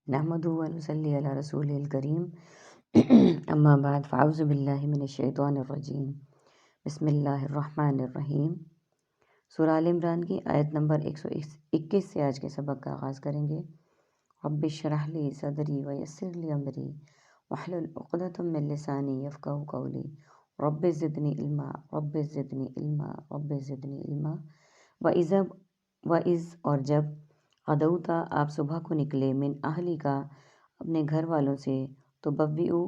نحمدہ و نصلی علی رسولہ الکریم اما بعد فاعوذ باللہ من الشیطان الرجیم بسم اللہ الرحمن الرحیم۔ سورہ آل عمران کی آیت نمبر 121 سے آج کے سبق کا آغاز کریں گے۔ رب اشرح لی صدری ویسر لی امری واحلل عقدۃ من لسانی یفقہوا قولی رب زدنی علما رب زدنی علما رب زدنی علما۔ وَإِذْ اور جب غدوتا آپ صبح کو نکلے من اہلی کا اپنے گھر والوں سے تو بوئو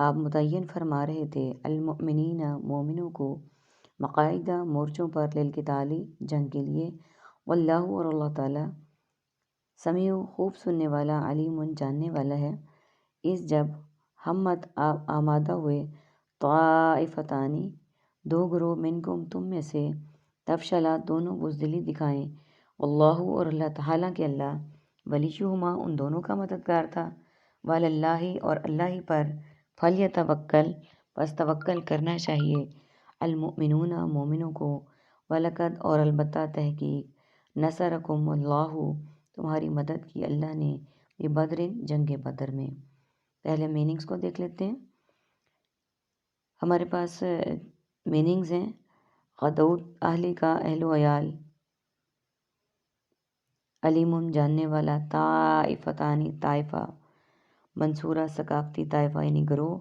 آپ متعین فرما رہے تھے المؤمنین مومنوں کو مقاعدہ مورچوں پر للقتال جنگ کے لیے، واللہ اور اللہ تعالیٰ سمیع خوب سننے والا علیم جاننے والا ہے۔ اس جب ہمت آپ آمادہ ہوئے طائفتانی دو گروہ منکم تم میں سے تفشلا دونوں بزدلی دکھائیں، واللہ اور اللہ تعالیٰ کے اللہ ولیہما ان دونوں کا مددگار تھا، واللہ اور اللہ ہی پر فلیتوکل پس توکل کرنا چاہیے المؤمنون مومنوں کو، ولقد اور البتہ تحقیق نصرکم اللہ تمہاری مدد کی اللہ نے ببدر جنگ بدر میں۔ پہلے میننگز کو دیکھ لیتے ہیں۔ ہمارے پاس میننگز ہیں غدوت اہلی کا اہل و عیال، علیم جاننے والا، طائفتانی طائفہ، منصورہ ثقافتی طائفہ یعنی گروہ،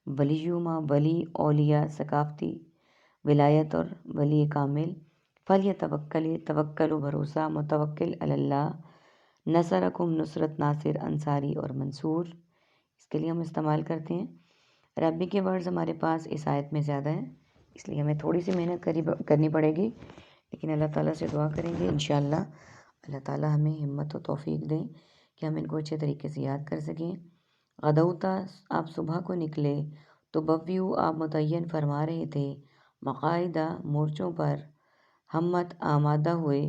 ولیہما ولی اولیاء ثقافتی ولایت اور ولی کامل، فلیتوکل توکل و بھروسہ متوکل علی اللہ، نصرکم نصرت ناصر انصاری اور منصور، اس کے لیے ہم استعمال کرتے ہیں۔ عربی کے ورڈز ہمارے پاس اس آیت میں زیادہ ہیں، اس لیے ہمیں تھوڑی سی محنت کرنی پڑے گی، لیکن اللہ تعالیٰ سے دعا کریں گے انشاءاللہ اللہ تعالیٰ ہمیں ہمت و توفیق دیں کہ ہم ان کو اچھے طریقے سے یاد کر سکیں۔ غدوتا آپ صبح کو نکلے تو بوئو آپ متعین فرما رہے تھے مقاعدہ مورچوں پر، ہمت آمادہ ہوئے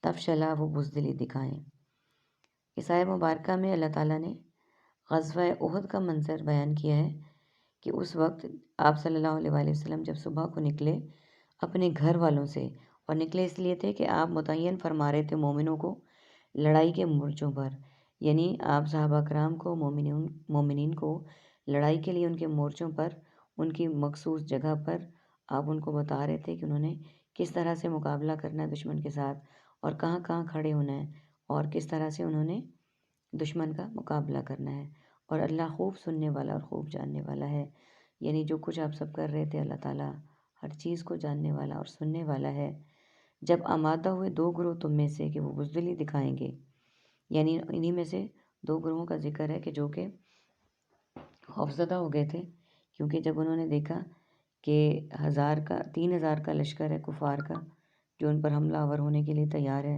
تفشلا وہ بزدلی دکھائیں۔ اس آیت مبارکہ میں اللہ تعالیٰ نے غزوہ احد کا منظر بیان کیا ہے کہ اس وقت آپ صلی اللہ علیہ وآلہ وسلم جب صبح کو نکلے اپنے گھر والوں سے، اور نکلے اس لیے تھے کہ آپ متعین فرما رہے تھے مومنوں کو لڑائی کے مورچوں پر، یعنی آپ صحابہ کرام کو مومنین کو لڑائی کے لیے ان کے مورچوں پر، ان کی مخصوص جگہ پر آپ ان کو بتا رہے تھے کہ انہوں نے کس طرح سے مقابلہ کرنا ہے دشمن کے ساتھ، اور کہاں کہاں کھڑے ہونا ہے، اور کس طرح سے انہوں نے دشمن کا مقابلہ کرنا ہے۔ اور اللہ خوب سننے والا اور خوب جاننے والا ہے، یعنی جو کچھ آپ سب کر رہے تھے اللہ تعالیٰ ہر چیز کو جاننے والا اور سننے والا ہے۔ جب آمادہ ہوئے دو گروہ تم میں سے کہ وہ بزدلی دکھائیں گے، یعنی انہی میں سے دو گروہوں کا ذکر ہے کہ جو کہ خوفزدہ ہو گئے تھے، کیونکہ جب انہوں نے دیکھا کہ 3,000 کا لشکر ہے کفار کا جو ان پر حملہ آور ہونے کے لیے تیار ہے،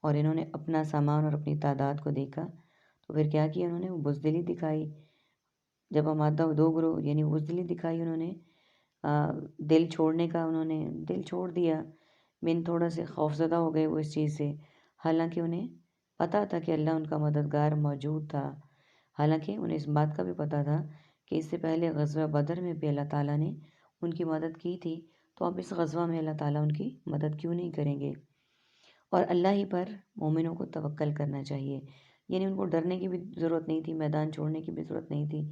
اور انہوں نے اپنا سامان اور اپنی تعداد کو دیکھا تو پھر کیا کیا انہوں نے وہ بزدلی دکھائی۔ جب آمادہ دو گروہ یعنی بزدلی دکھائی، انہوں نے دل چھوڑنے کا انہوں نے دل چھوڑ دیا، تھوڑا سے خوفزدہ ہو گئے وہ اس چیز سے، حالانکہ انہیں پتہ تھا کہ اللہ ان کا مددگار موجود تھا، حالانکہ انہیں اس بات کا بھی پتہ تھا کہ اس سے پہلے غزوہ بدر میں بھی اللہ تعالیٰ نے ان کی مدد کی تھی، تو اب اس غزوہ میں اللہ تعالیٰ ان کی مدد کیوں نہیں کریں گے۔ اور اللہ ہی پر مومنوں کو توکل کرنا چاہیے، یعنی ان کو ڈرنے کی بھی ضرورت نہیں تھی، میدان چھوڑنے کی بھی ضرورت نہیں تھی،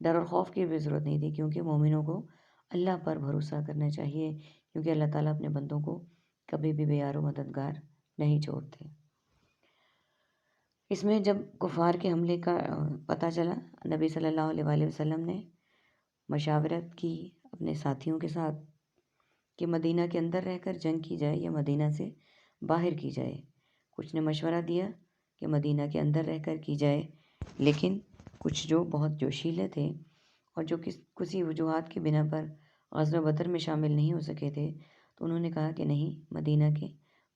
ڈر اور خوف کی بھی ضرورت نہیں تھی، کیونکہ مومنوں کو اللہ پر بھروسہ کرنا چاہیے، کیونکہ اللہ تعالیٰ اپنے بندوں کو کبھی بھی بے یار و مددگار نہیں چھوڑتے۔ اس میں جب کفار کے حملے کا پتہ چلا، نبی صلی اللہ علیہ وآلہ وسلم نے مشاورت کی اپنے ساتھیوں کے ساتھ کہ مدینہ کے اندر رہ کر جنگ کی جائے یا مدینہ سے باہر کی جائے۔ کچھ نے مشورہ دیا کہ مدینہ کے اندر رہ کر کی جائے، لیکن کچھ جو بہت جوشیلے تھے اور جو کسی وجوہات کی بنا پر غزوہ بدر میں شامل نہیں ہو سکے تھے، تو انہوں نے کہا کہ نہیں، مدینہ کے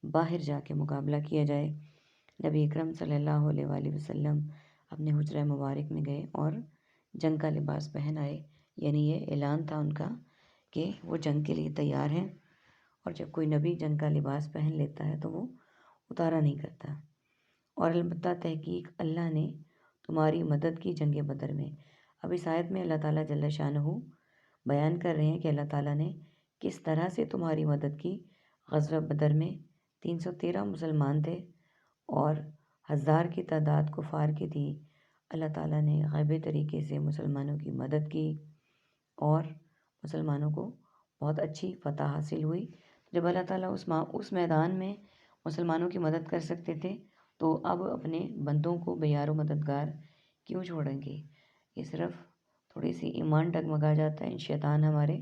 باہر جا کے مقابلہ کیا جائے۔ نبی اکرم صلی اللہ علیہ وآلہ وسلم اپنے حجرہ مبارک میں گئے اور جنگ کا لباس پہن آئے، یعنی یہ اعلان تھا ان کا کہ وہ جنگ کے لیے تیار ہیں، اور جب کوئی نبی جنگ کا لباس پہن لیتا ہے تو وہ اتارا نہیں کرتا۔ اور البتہ تحقیق اللہ نے تمہاری مدد کی جنگ بدر میں۔ اب اس آیت میں اللہ تعالیٰ جل شانہ بیان کر رہے ہیں کہ اللہ تعالیٰ نے کس طرح سے تمہاری مدد کی۔ غزوہ بدر میں 313 مسلمان تھے اور 1,000 کی تعداد کفار کی تھی، اللہ تعالیٰ نے غیبی طریقے سے مسلمانوں کی مدد کی اور مسلمانوں کو بہت اچھی فتح حاصل ہوئی۔ جب اللہ تعالیٰ اس میدان میں مسلمانوں کی مدد کر سکتے تھے تو اب اپنے بندوں کو بے یار و مددگار کیوں چھوڑیں گے؟ یہ صرف تھوڑی سی ایمان ڈگمگا جاتا ہے، شیطان ہمارے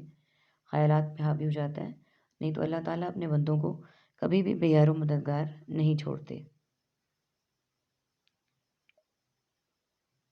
خیالات پہ حاوی ہو جاتا ہے، نہیں تو اللہ تعالیٰ اپنے بندوں کو کبھی بھی بے یار و مددگار نہیں چھوڑتے۔